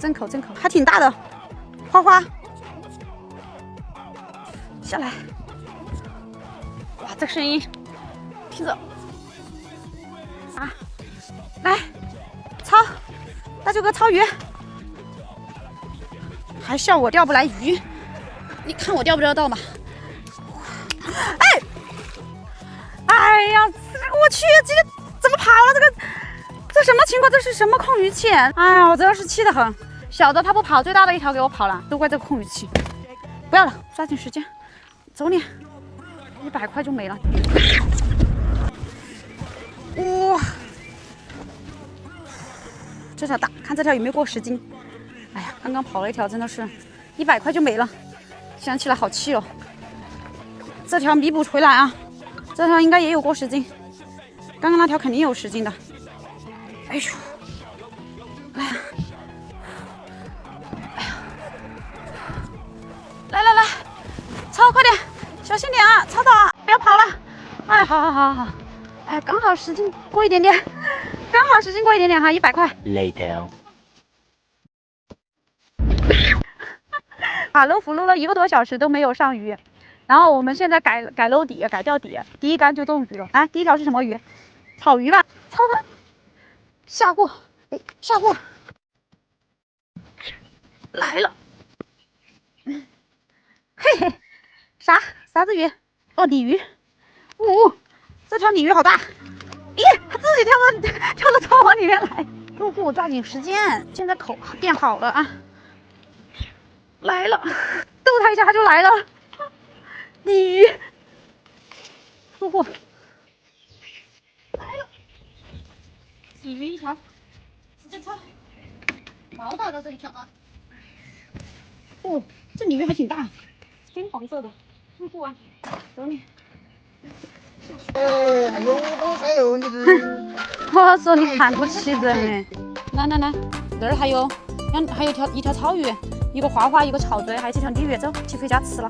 正口，还挺大的。花花，下来。哇，这声音，听着。啊，来，抄，大舅哥抄鱼。还笑我钓不来鱼，你看我钓不钓到嘛？哎呀，我去，这个怎么跑了？这什么情况？这是什么控鱼器？哎呀，我真的是气得很。小的它不跑，最大的一条给我跑了，都怪这个控鱼器。不要了，抓紧时间，走你，100块就没了。哇，这条大，看这条有没有过10斤？哎呀，刚刚跑了一条，真的是100块就没了，想起来好气哦。这条弥补回来啊，这条应该也有过10斤，刚刚那条肯定有10斤的。哎呦，哎呀，哎呀，来，抄快点，小心点啊，抄到啊，不要跑了。哎，好，哎，刚好10斤过一点点，刚好10斤过一点点哈，100块。Later。把漏浮录了1个多小时都没有上鱼，然后我们现在改漏底，改钓底，第一竿就中鱼了。啊，第一条是什么鱼？草鱼吧，抄它，下过，哎，下过，来了，嘿嘿，啥子鱼？哦，鲤鱼，这条鲤鱼好大，咦，它自己跳到草网里面来。入户抓紧时间，现在口变好了啊，来了，逗它一下它就来了。鲤鱼，入户来了，鲤鱼一条，直接抄，毛大的这一条啊。哦，这鲤鱼还挺大，金黄色的，入户啊，走你。我说你看不起人哎！来，这儿还有一条草鱼，一个花花，一个潮锥，还有几条鲤鱼，走，去回家吃了。